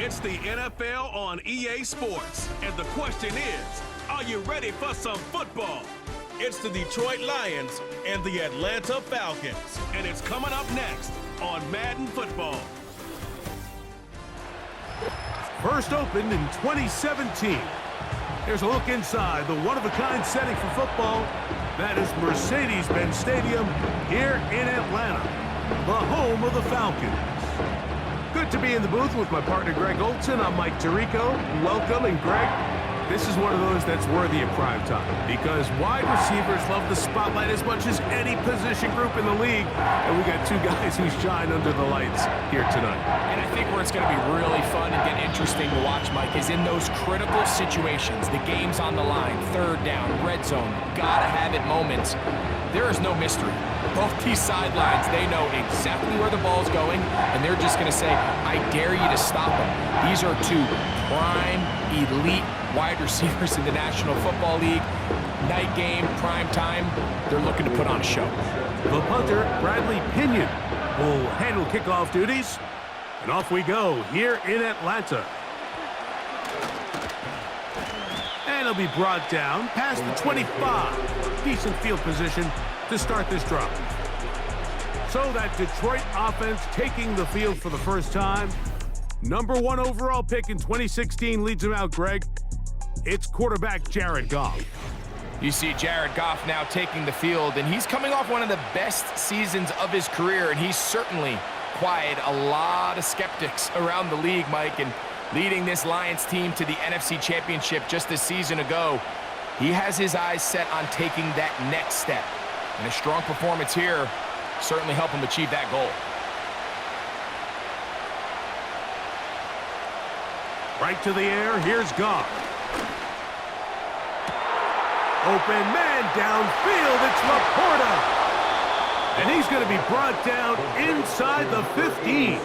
It's the NFL on EA Sports, and the question is, are you ready for some football? It's the Detroit Lions and the Atlanta Falcons, and it's coming up next on Madden Football. First opened in 2017. Here's a look inside the one-of-a-kind setting for football. That is Mercedes-Benz Stadium here in Atlanta, the home of the Falcons. Good to be in the booth with my partner Greg Olson. I'm Mike Tirico. Welcome, and Greg, this is one of those that's worthy of prime time because wide receivers love the spotlight as much as any position group in the league, and we got two guys who shine under the lights here tonight. And I think where it's going to be really fun and get interesting to watch, Mike, is in those critical situations. The game's on the line, third down, red zone, gotta have it moments. There is no mystery. Both these sidelines, they know exactly where the ball's going, and they're just going to say, I dare you to stop them. These are two prime, elite wide receivers in the National Football League. Night game, prime time, they're looking to put on a show. The punter, Bradley Pinion, will handle kickoff duties, and off we go here in Atlanta. And it'll be brought down past the 25. Decent field position to start this drive. So that Detroit offense taking the field for the first time. Number 1 overall pick in 2016 leads him out, Greg. It's quarterback Jared Goff. You see Jared Goff now taking the field, and he's coming off one of the best seasons of his career, and he's certainly quieted a lot of skeptics around the league, Mike, and leading this Lions team to the NFC Championship just a season ago. He has his eyes set on taking that next step, and a strong performance here certainly help him achieve that goal. Right to the air, here's Goff. Open man downfield, it's Laporta. And he's going to be brought down inside the 15.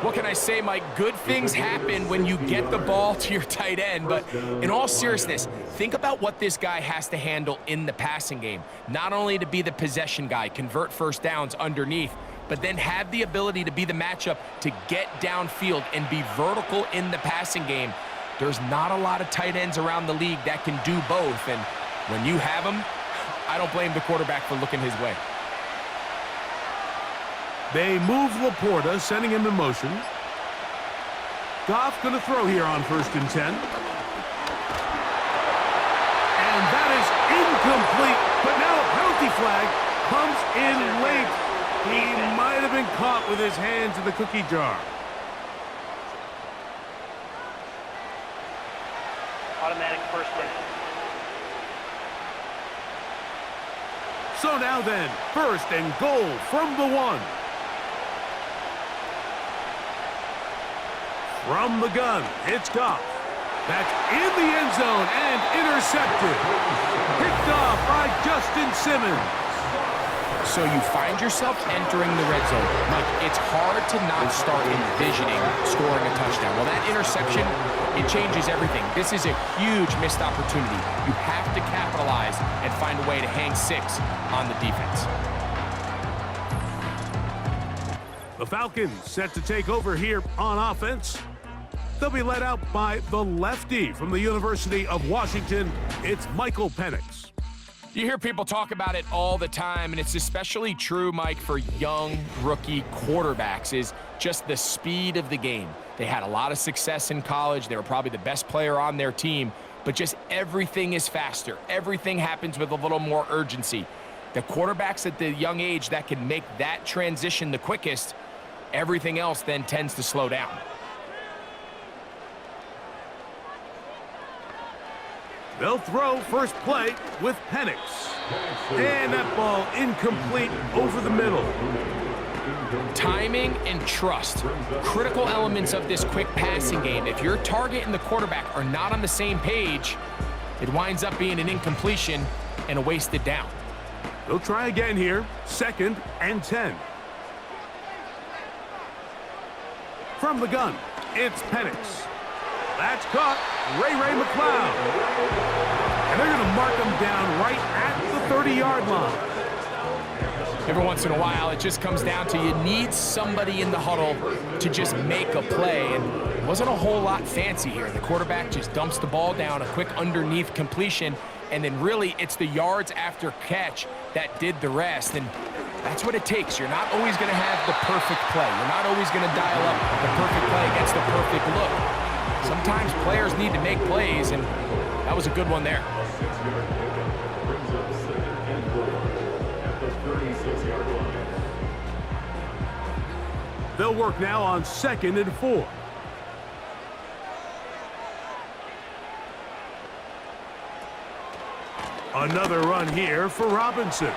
What can I say, Mike? Good things happen when you get the ball to your tight end, but in all seriousness, think about what this guy has to handle in the passing game. Not only to be the possession guy, convert first downs underneath, but then have the ability to be the matchup to get downfield and be vertical in the passing game. There's not a lot of tight ends around the league that can do both, and when you have them, I don't blame the quarterback for looking his way. They move Laporta, sending him in motion. Goff going to throw here on 1st and 10. And that is incomplete, but now a penalty flag comes in late. He might have been caught with his hands in the cookie jar. Automatic first down. So now then, 1st and goal from the 1. From the gun, it's Goff. That's in the end zone and intercepted. Picked off by Justin Simmons. So you find yourself entering the red zone. Mike, it's hard to not start envisioning scoring a touchdown. Well, that interception, it changes everything. This is a huge missed opportunity. You have to capitalize and find a way to hang 6 on the defense. The Falcons set to take over here on offense. They'll be led out by the lefty from the University of Washington. It's Michael Penix. You hear people talk about it all the time, and it's especially true, Mike, for young rookie quarterbacks, is just the speed of the game. They had a lot of success in college. They were probably the best player on their team, but just everything is faster. Everything happens with a little more urgency. The quarterbacks at the young age that can make that transition the quickest, everything else then tends to slow down. They'll throw first play with Penix. And that ball incomplete over the middle. Timing and trust, critical elements of this quick passing game. If your target and the quarterback are not on the same page, it winds up being an incompletion and a wasted down. They'll try again here, 2nd and 10. From the gun, it's Penix. That's caught, Ray McLeod. And they're going to mark him down right at the 30-yard line. every once in a while, it just comes down to you need somebody in the huddle to just make a play, and it wasn't a whole lot fancy here. The quarterback just dumps the ball down, a quick underneath completion, and then really it's the yards after catch that did the rest, and that's what it takes. You're not always going to have the perfect play. You're not always going to dial up the perfect play against the perfect look. Sometimes players need to make plays, and that was a good one there. They'll work now on 2nd and 4. Another run here for Robinson.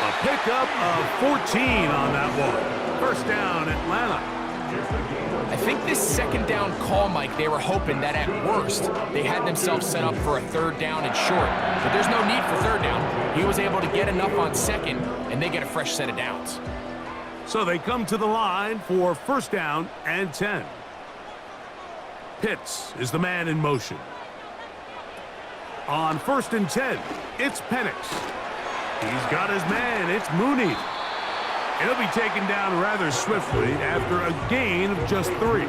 A pickup of 14 on that one. First down, Atlanta. I think this 2nd down call, Mike, they were hoping that at worst they had themselves set up for a 3rd down and short. But there's no need for 3rd down. He was able to get enough on 2nd, and they get a fresh set of downs. So they come to the line for 1st down and 10. Pitts is the man in motion. On 1st and 10, it's Penix. He's got his man. It's Mooney. He'll be taken down rather swiftly after a gain of just 3.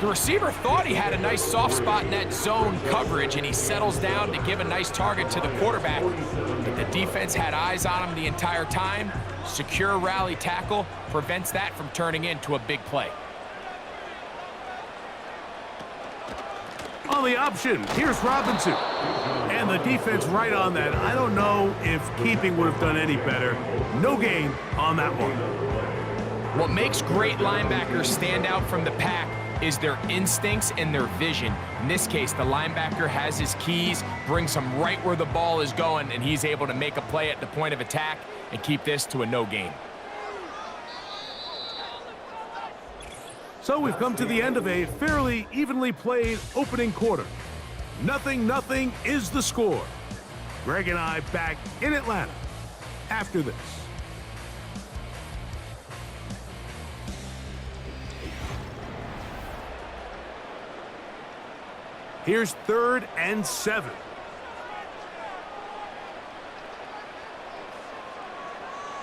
The receiver thought he had a nice soft spot in that zone coverage, and he settles down to give a nice target to the quarterback. But the defense had eyes on him the entire time. Secure rally tackle prevents that from turning into a big play. On the option, here's Robinson. And the defense right on that. I don't know if keeping would have done any better. No gain on that one. What makes great linebackers stand out from the pack is their instincts and their vision. In this case, the linebacker has his keys, brings him right where the ball is going, and he's able to make a play at the point of attack and keep this to a no gain. So we've come to the end of a fairly evenly played opening quarter. 0-0 is the score. Greg and I back in Atlanta after this. Here's 3rd and 7.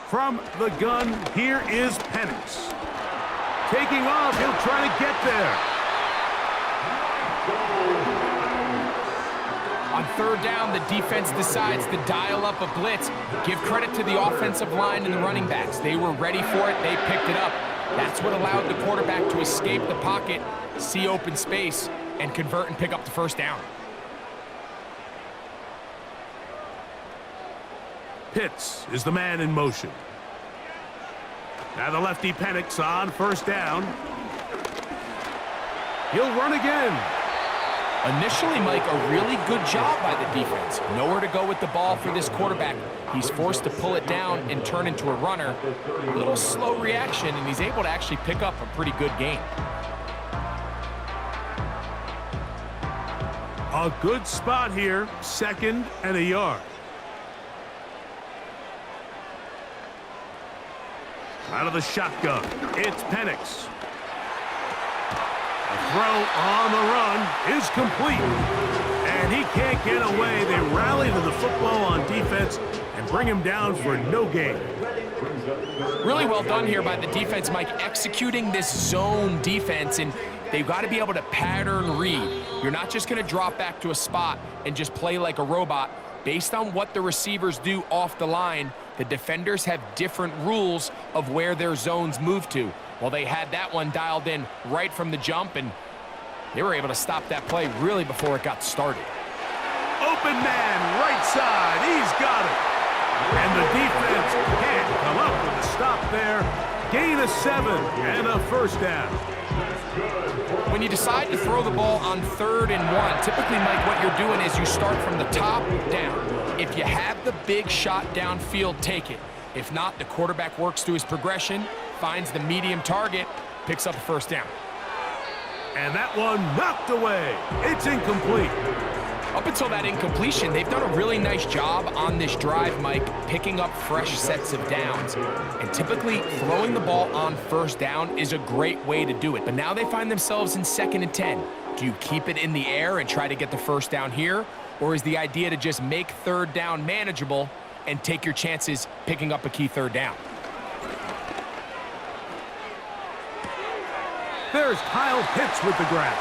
From the gun, here is Penix. Taking off, he'll try to get there. On 3rd down, the defense decides to dial up a blitz. Give credit to the offensive line and the running backs. They were ready for it. They picked it up. That's what allowed the quarterback to escape the pocket, see open space, and convert and pick up the 1st down. Pitts is the man in motion. Now the lefty Penix on 1st down. He'll run again. Initially, Mike, a really good job by the defense. Nowhere to go with the ball for this quarterback. He's forced to pull it down and turn into a runner. A little slow reaction, and he's able to actually pick up a pretty good gain. A good spot here, 2nd and a yard. Out of the shotgun, it's Penix. A throw on the run is complete. And he can't get away. They rally to the football on defense and bring him down for no gain. Really well done here by the defense, Mike, executing this zone defense, and they've got to be able to pattern read. You're not just going to drop back to a spot and just play like a robot. Based on what the receivers do off the line, the defenders have different rules of where their zones move to. Well, they had that one dialed in right from the jump, and they were able to stop that play really before it got started. Open man, right side, he's got it. And the defense can't come up with a stop there. Gain of 7 and a 1st down. When you decide to throw the ball on 3rd and 1, typically, Mike, what you're doing is you start from the top down. If you have the big shot downfield, take it. If not, the quarterback works through his progression, finds the medium target, picks up a 1st down. And that one knocked away. It's incomplete. Up until that incompletion, they've done a really nice job on this drive, Mike, picking up fresh sets of downs. And typically, throwing the ball on 1st down is a great way to do it. But now they find themselves in 2nd and 10. Do you keep it in the air and try to get the 1st down here? Or is the idea to just make 3rd down manageable and take your chances picking up a key third down. There's Kyle Pitts with the grab.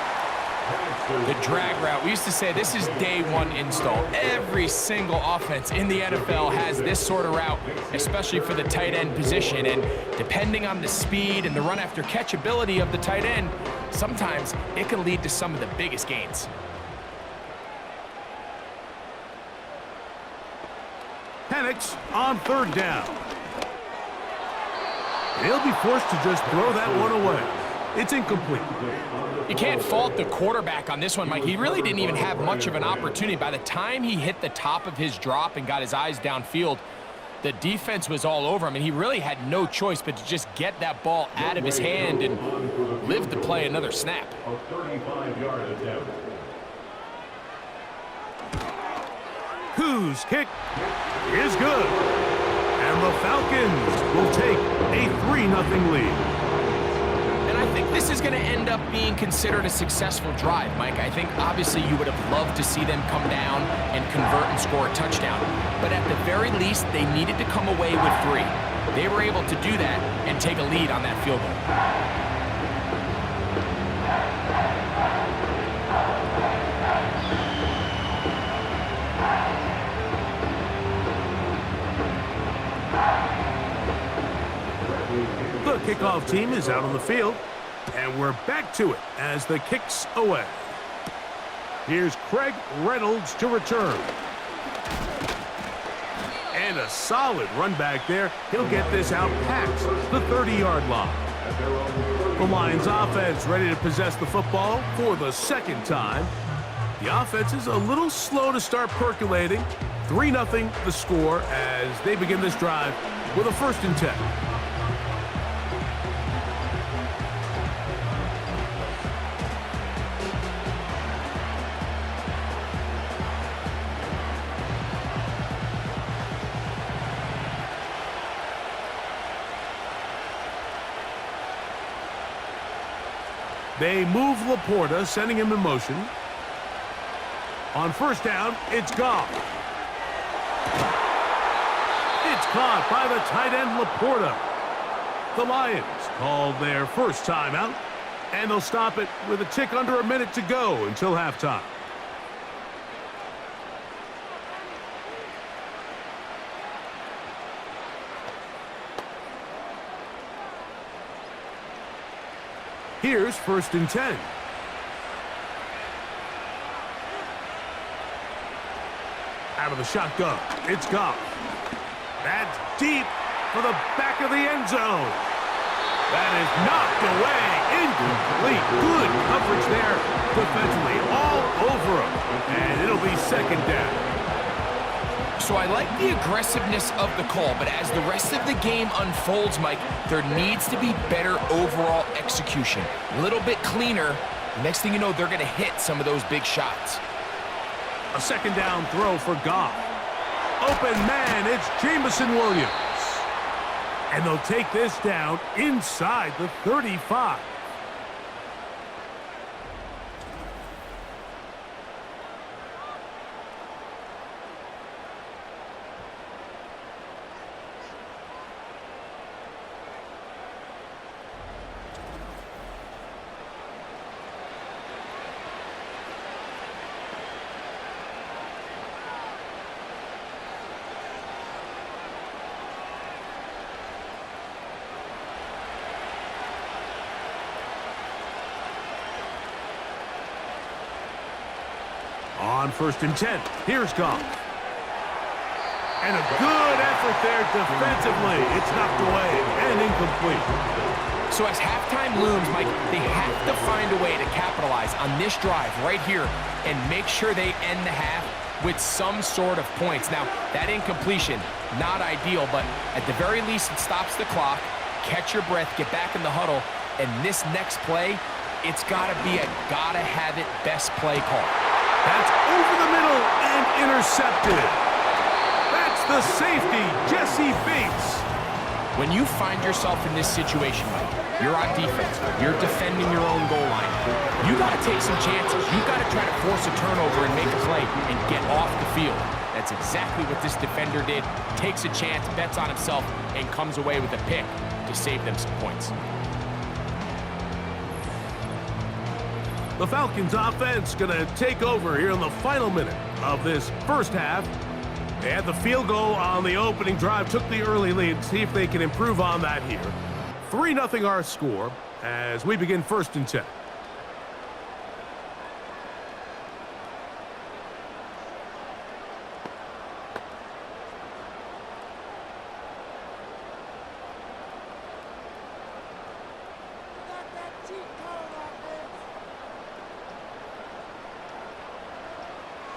The drag route. We used to say this is day one install. Every single offense in the NFL has this sort of route, especially for the tight end position. And depending on the speed and the run after catch ability of the tight end, sometimes it can lead to some of the biggest gains. Penix on third down. He'll be forced to just throw that one away. It's incomplete. You can't fault the quarterback on this one, Mike. He really didn't even have much of an opportunity. By the time he hit the top of his drop and got his eyes downfield, the defense was all over him, and he really had no choice but to just get that ball out of his hand and live to play another snap. Whose kick is good. And the Falcons will take a 3-0 lead. I think this is going to end up being considered a successful drive, Mike. I think obviously you would have loved to see them come down and convert and score a touchdown. But at the very least, they needed to come away with 3. They were able to do that and take a lead on that field goal. The kickoff team is out on the field, and we're back to it as the kick's away. Here's Craig Reynolds to return. And a solid run back there. He'll get this out past the 30-yard line. The Lions offense ready to possess the football for the second time. The offense is a little slow to start percolating. 3-0 the score as they begin this drive with a 1st and 10. They move Laporta, sending him in motion. On 1st down, it's Goff. It's caught by the tight end Laporta. The Lions called their first timeout, and they'll stop it with a tick under a minute to go until halftime. Here's 1st and 10. Out of the shotgun, it's Goff. That's deep for the back of the end zone. That is knocked away, incomplete. Good coverage there defensively, all over him. And it'll be 2nd down. So I like the aggressiveness of the call, but as the rest of the game unfolds, Mike, there needs to be better overall execution. A little bit cleaner. Next thing you know, they're going to hit some of those big shots. A 2nd down throw for Goff. Open man, it's Jameson Williams. And they'll take this down inside the 35. On 1st and 10, here's Goff. And a good effort there defensively. It's knocked away and incomplete. So as halftime looms, Mike, they have to find a way to capitalize on this drive right here and make sure they end the half with some sort of points. Now, that incompletion, not ideal, but at the very least, it stops the clock. Catch your breath, get back in the huddle, and this next play, it's got to be a gotta-have-it best play call. That's over the middle and intercepted. That's the safety, Jesse Bates. When you find yourself in this situation, Mike, you're on defense, you're defending your own goal line, you got to take some chances. You got to try to force a turnover and make a play and get off the field. That's exactly what this defender did. Takes a chance, bets on himself, and comes away with a pick to save them some points. The Falcons offense going to take over here in the final minute of this first half. They had the field goal on the opening drive, took the early lead. See if they can improve on that here. 3-0 our score as we begin 1st and 10.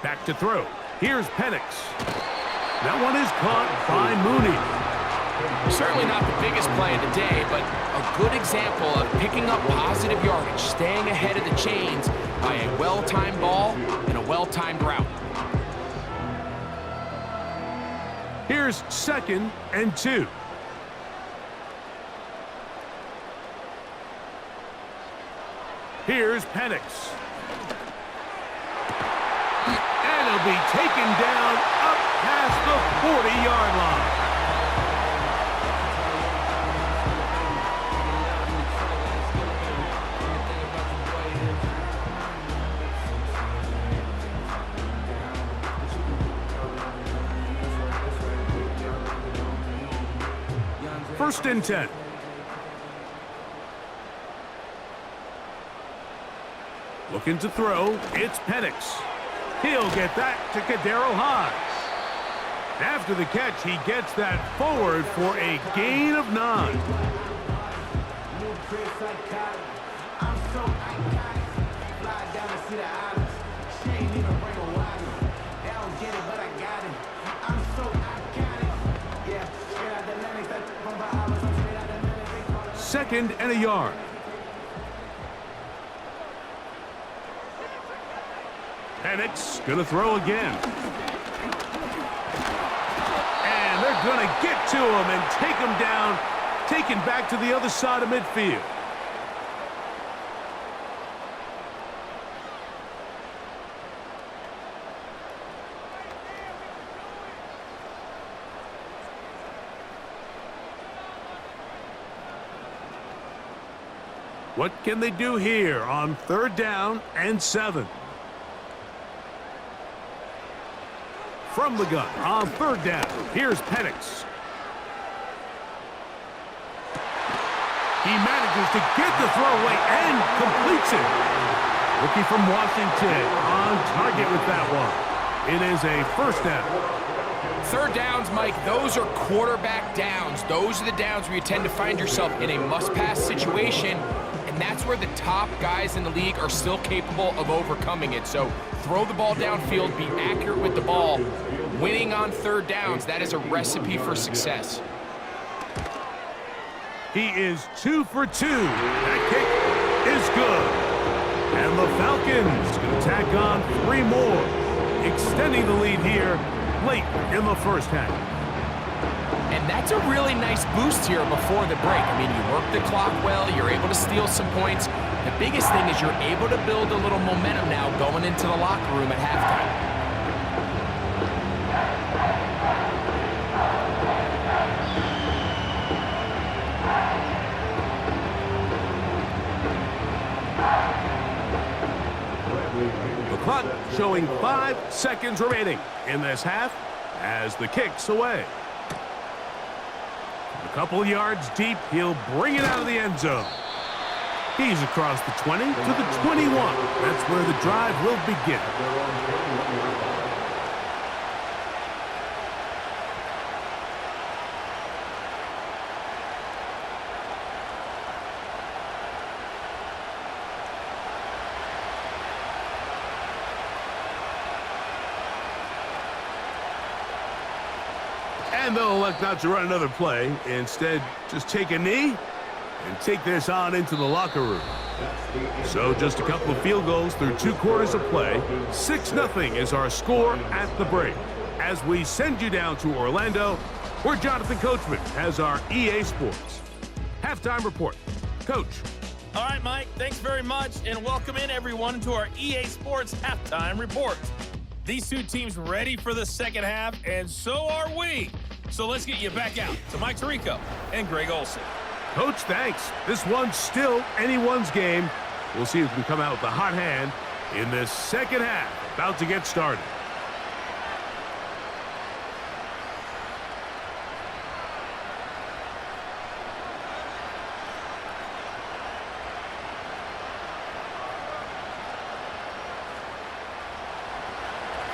Back to throw. Here's Penix. That one is caught by Mooney. Certainly not the biggest play of the day, but a good example of picking up positive yardage, staying ahead of the chains by a well-timed ball and a well-timed route. Here's 2nd and 2. Here's Penix. And he'll be taken down up past the 40-yard line. First and 10. Looking to throw. It's Penix. He'll get that to Kadero Hodge. After the catch, he gets that forward for a gain of 9. Second and a yard. Penix gonna throw again. And they're gonna get to him and take him down, taken back to the other side of midfield. What can they do here on 3rd down and 7? From the gun on 3rd down, here's Penix. He manages to get the throwaway and completes it. Rookie from Washington on target with that one. It is a 1st down. 3rd downs, Mike, those are quarterback downs. Those are the downs where you tend to find yourself in a must-pass situation, and that's where the top guys in the league are still capable of overcoming it. So throw the ball downfield, be accurate with the ball. Winning on 3rd downs, that is a recipe for success. He is 2 for 2. That kick is good. And the Falcons can tack on 3 more, extending the lead here late in the first half. And that's a really nice boost here before the break. I mean, you work the clock well, you're able to steal some points. The biggest thing is you're able to build a little momentum now going into the locker room at halftime. The clock showing 5 seconds remaining in this half as the kick's away. A couple yards deep, he'll bring it out of the end zone. He's across the 20 to the 21. That's where the drive will begin. And they'll elect not to run another play. Instead, just take a knee and take this on into the locker room. So just a couple of field goals through 2 quarters of play. 6-0 is our score at the break. As we send you down to Orlando, where Jonathan Coachman has our EA Sports halftime report. Coach. All right, Mike, thanks very much, and welcome in everyone to our EA Sports halftime report. These two teams ready for the second half, and so are we. So let's get you back out to Mike Tirico and Greg Olson. Coach, thanks. This one's still anyone's game. We'll see who can come out with the hot hand in this second half. About to get started.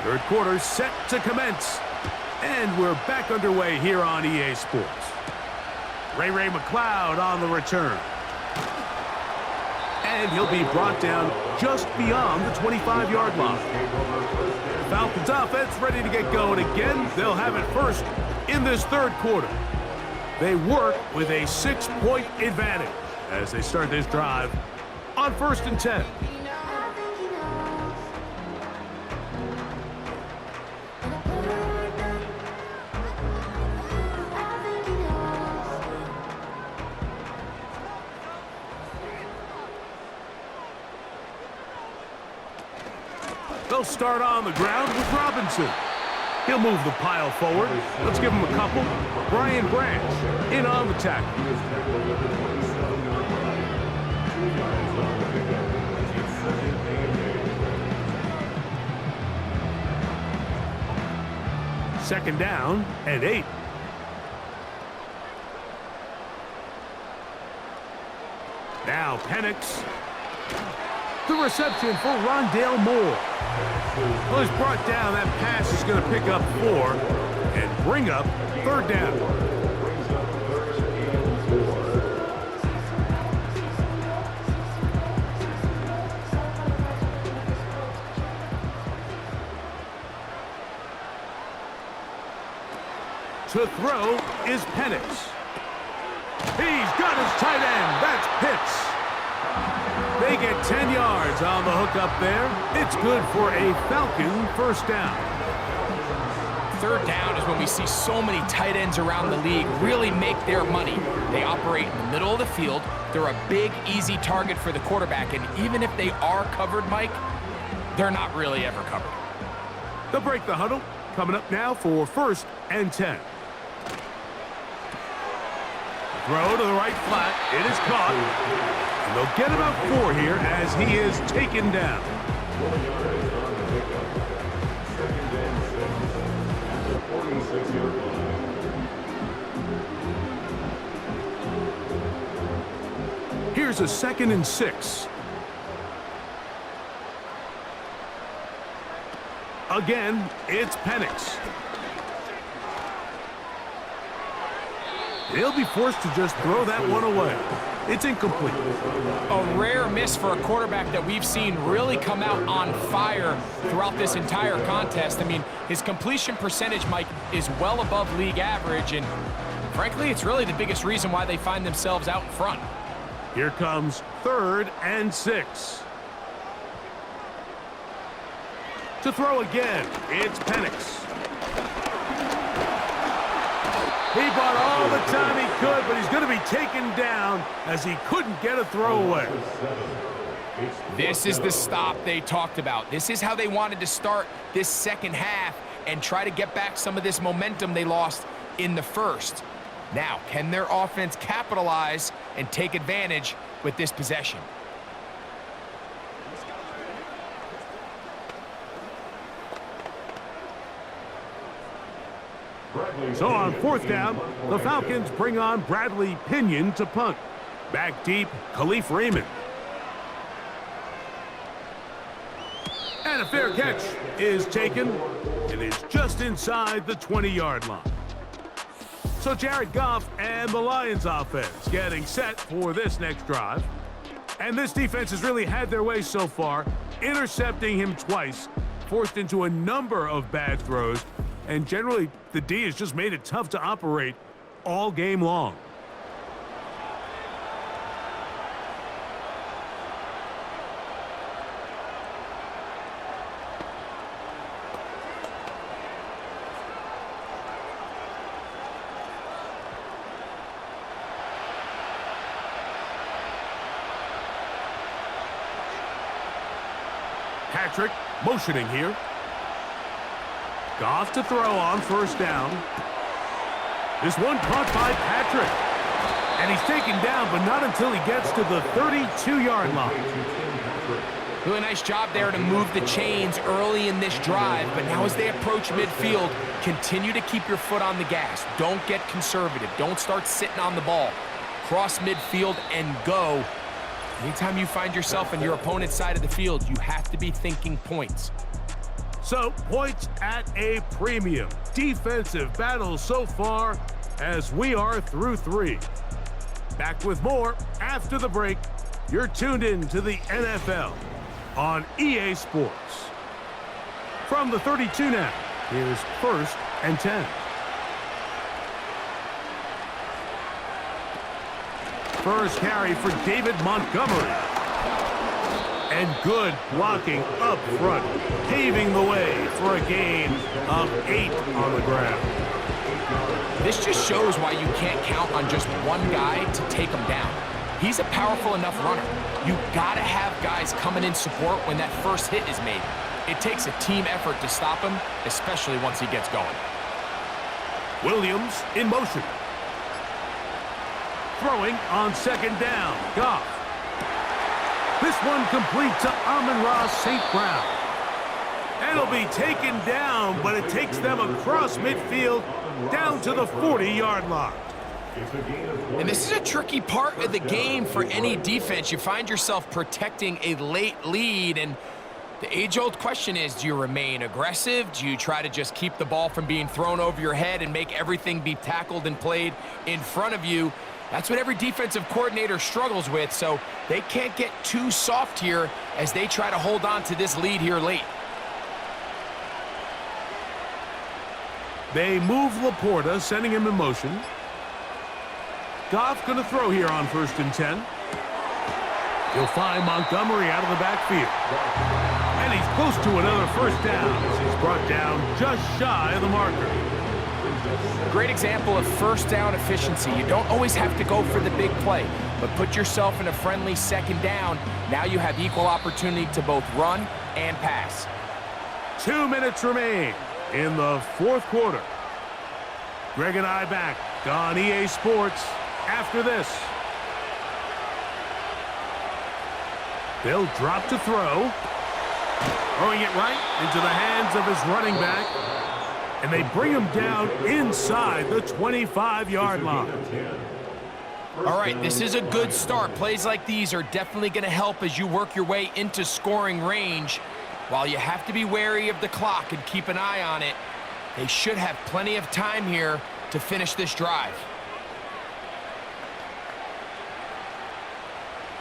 Third quarter set to commence. And we're back underway here on EA Sports. Ray McLeod on the return. And he'll be brought down just beyond the 25-yard line. Falcons offense ready to get going again. They'll have it first in this third quarter. They work with a 6-point advantage as they start this drive on 1st and 10. They'll start on the ground with Robinson. He'll move the pile forward. Let's give him a couple. Brian Branch in on the tackle. Second down and 8. Now Penix. The reception for Rondale Moore. Well, he's brought down. That pass is going to pick up 4 and bring up 3rd down. To throw is Penix. He's got his tight end. That's Pitts. They get 10 yards on the hook up there. It's good for a Falcon first down. 3rd down is when we see so many tight ends around the league really make their money. They operate in the middle of the field. They're a big, easy target for the quarterback. And even if they are covered, Mike, they're not really ever covered. They'll break the huddle. Coming up now for 1st and 10. Throw to the right flat. It is caught. And they'll get about 4 here as he is taken down. Here's a 2nd and 6. Again, it's Penix. He'll be forced to just throw that one away. It's incomplete. A rare miss for a quarterback that we've seen really come out on fire throughout this entire contest. I mean, his completion percentage, Mike, is well above league average, and frankly, it's really the biggest reason why they find themselves out in front. Here comes 3rd and 6. To throw again, it's Penix. He bought all the time he could, but he's going to be taken down as he couldn't get a throwaway. This is the stop they talked about. This is how they wanted to start this second half and try to get back some of this momentum they lost in the first. Now, can their offense capitalize and take advantage with this possession? So on 4th down, the Falcons bring on Bradley Pinion to punt. Back deep, Khalif Raymond. And a fair catch is taken. It is just inside the 20-yard line. So Jared Goff and the Lions offense getting set for this next drive. And this defense has really had their way so far, intercepting him twice, forced into a number of bad throws, and generally the D has just made it tough to operate all game long. Patrick motioning here. Goff to throw on first down. This one caught by Patrick. And he's taken down, but not until he gets to the 32-yard line. Really nice job there to move the chains early in this drive, but now as they approach midfield, continue to keep your foot on the gas. Don't get conservative. Don't start sitting on the ball. Cross midfield and go. Anytime you find yourself on your opponent's side of the field, you have to be thinking points. So, points at a premium. Defensive battle so far as we are through 3. Back with more after the break. You're tuned in to the NFL on EA Sports. From the 32 now, here's 1st and 10. First carry for David Montgomery. And good blocking up front, paving the way for a gain of 8 on the ground. This just shows why you can't count on just one guy to take him down. He's a powerful enough runner. You gotta have guys coming in support when that first hit is made. It takes a team effort to stop him, especially once he gets going. Williams in motion. Throwing on second down. Goff. This one complete to Amon-Ra St. Brown. And it'll be taken down, but it takes them across midfield down to the 40-yard line. And this is a tricky part of the game for any defense. You find yourself protecting a late lead, and the age-old question is, do you remain aggressive? Do you try to just keep the ball from being thrown over your head and make everything be tackled and played in front of you? That's what every defensive coordinator struggles with, so they can't get too soft here as they try to hold on to this lead here late. They move Laporta, sending him in motion. Goff going to throw here on 1st and 10. He'll find Montgomery out of the backfield. And he's close to another first down as he's brought down just shy of the marker. Great example of first down efficiency. You don't always have to go for the big play, but put yourself in a friendly second down. Now you have equal opportunity to both run and pass. 2 minutes remain in the 4th quarter. Greg and I back on EA Sports after this. They'll drop to throw. Throwing it right into the hands of his running back. And they bring him down inside the 25-yard line. All right, this is a good start. Plays like these are definitely going to help as you work your way into scoring range. While you have to be wary of the clock and keep an eye on it, they should have plenty of time here to finish this drive.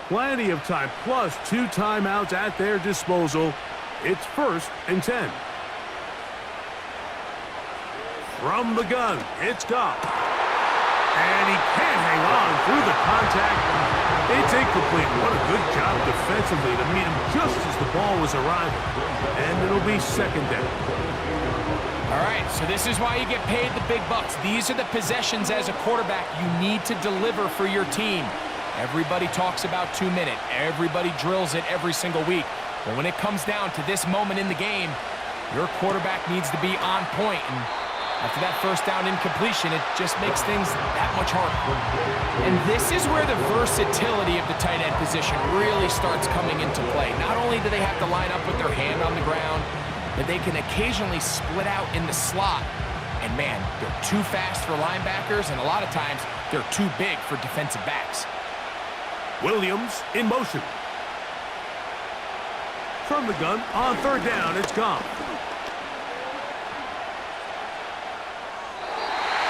Plenty of time, plus 2 timeouts at their disposal. It's 1st and 10. From the gun, it's Goff. And he can't hang on through the contact. It's incomplete. What a good job defensively to meet him just as the ball was arriving. And it'll be 2nd down. All right, so this is why you get paid the big bucks. These are the possessions as a quarterback you need to deliver for your team. Everybody talks about 2 minute. Everybody drills it every single week. But when it comes down to this moment in the game, your quarterback needs to be on point. And after that first down incompletion, it just makes things that much harder. And this is where the versatility of the tight end position really starts coming into play. Not only do they have to line up with their hand on the ground, but they can occasionally split out in the slot. And man, they're too fast for linebackers, and a lot of times they're too big for defensive backs. Williams in motion. From the gun, on 3rd down, it's Goff.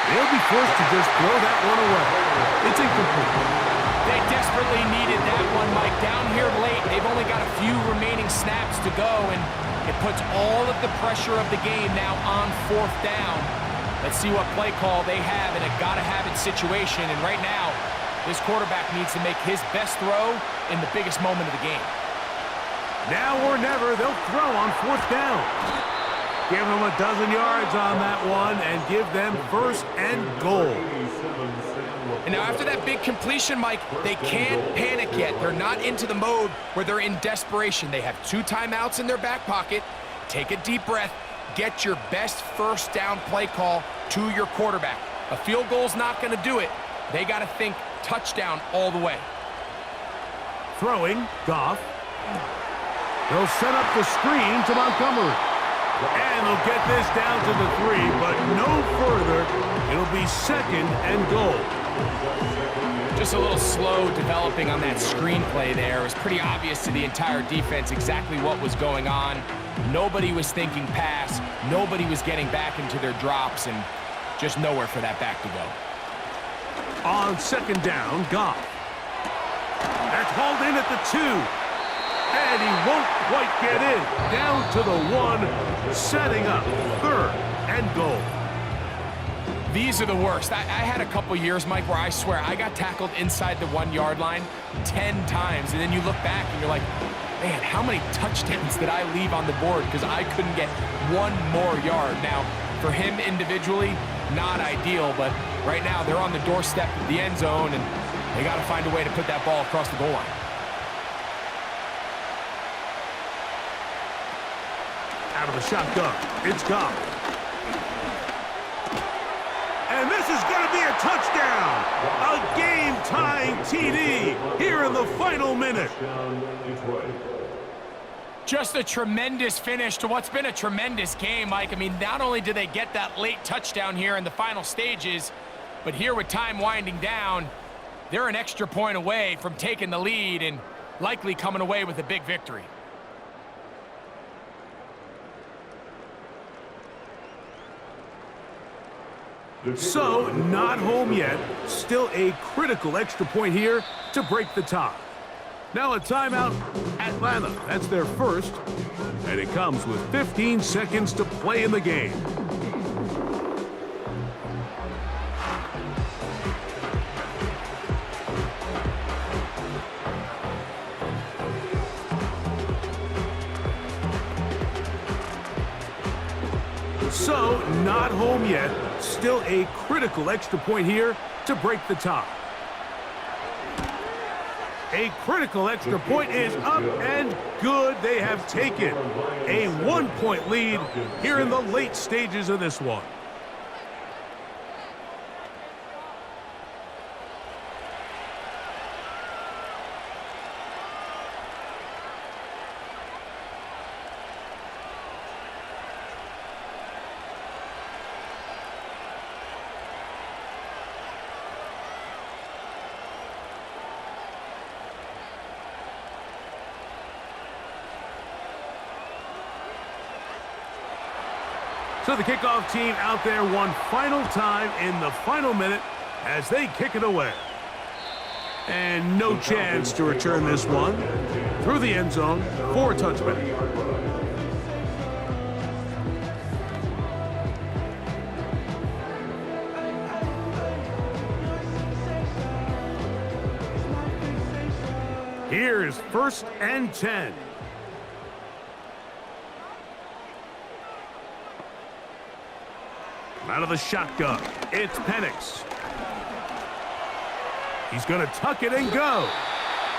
They'll be forced to just throw that one away. It's incomplete. They desperately needed that one, Mike. Down here late, they've only got a few remaining snaps to go, and it puts all of the pressure of the game now on 4th down. Let's see what play call they have in a gotta-have-it situation, and right now, this quarterback needs to make his best throw in the biggest moment of the game. Now or never, they'll throw on 4th down. Give them a dozen yards on that one and give them 1st and goal. And now after that big completion, Mike, they can't panic yet. They're not into the mode where they're in desperation. They have 2 timeouts in their back pocket. Take a deep breath. get your best first down play call to your quarterback. A field goal's not going to do it. They got to think touchdown all the way. Throwing, Goff. They'll set up the screen to Montgomery. And they'll get this down to the 3, but no further. It'll be 2nd and goal. Just a little slow developing on that screenplay there. It was pretty obvious to the entire defense exactly what was going on. Nobody was thinking pass. Nobody was getting back into their drops, and just nowhere for that back to go. On 2nd down, Goff. That's hauled in at the 2. And he won't quite get in. Down to the 1, setting up 3rd and goal. These are the worst. I had a couple years, Mike, where I swear I got tackled inside the 1-yard line 10 times, and then you look back and you're like, man, how many touchdowns did I leave on the board because I couldn't get one more yard? Now, for him individually, not ideal, but right now they're on the doorstep of the end zone, and they got to find a way to put that ball across the goal line. Out of the shotgun, it's Goff. And this is going to be a touchdown. A game-tying TD here in the final minute. Just a tremendous finish to what's been a tremendous game, Mike. I mean, not only did they get that late touchdown here in the final stages, but here with time winding down, they're an extra point away from taking the lead and likely coming away with a big victory. So, not home yet. Still a critical extra point here to break the tie. Now a timeout, Atlanta. That's their first. And it comes with 15 seconds to play in the game. So, not home yet. Still a critical extra point here to break the tie. A critical extra point is up and good. They have taken a 1-point lead here in the late stages of this one. So the kickoff team out there one final time in the final minute as they kick it away. And no chance to return this one through the end zone for a touchback. Here's 1st and 10. Out of the shotgun, it's Penix. He's going to tuck it and go.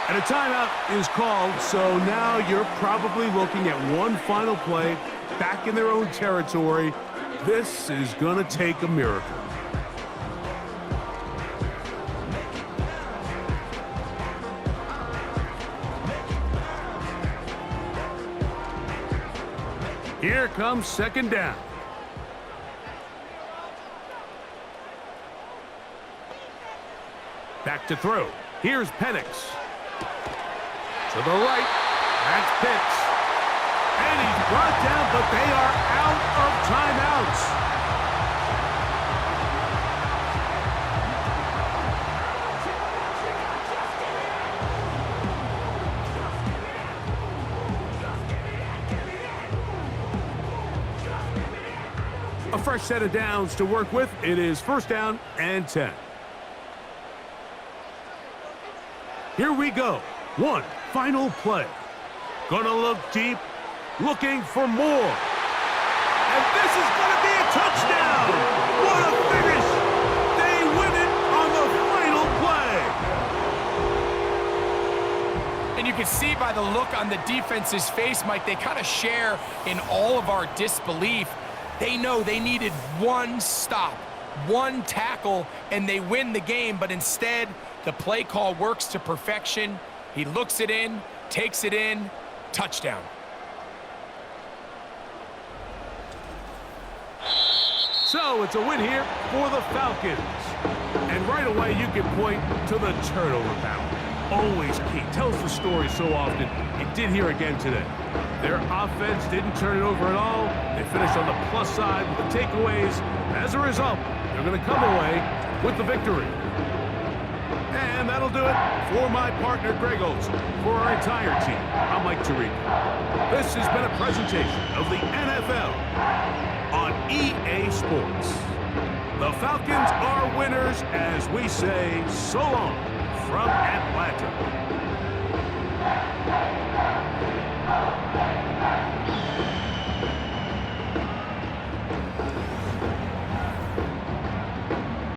And a timeout is called, so now you're probably looking at one final play back in their own territory. This is going to take a miracle. Here comes 2nd down. Back to throw. Here's Penix. To the right. That's Pitts. And he's brought down, but they are out of timeouts. A fresh set of downs to work with. It is 1st down and 10. Here we go. One final play. Gonna look deep, looking for more. And this is gonna be a touchdown. What a finish. They win it on the final play. And you you can see by the look on the defense's face, Mike, they kind of share in all of our disbelief. They know they needed one stop, one tackle, and they win the game, but instead, the play call works to perfection. He looks it in, takes it in, touchdown. So it's a win here for the Falcons. And right away, you can point to the turnover battle. Always key. Tells the story so often. It did here again today. Their offense didn't turn it over at all. They finished on the plus side with the takeaways. As a result, they're going to come away with the victory. And that'll do it for my partner, Greg Olson. For our entire team, I'm Mike Tirico. This has been a presentation of the NFL on EA Sports. The Falcons are winners as we say so long from Atlanta.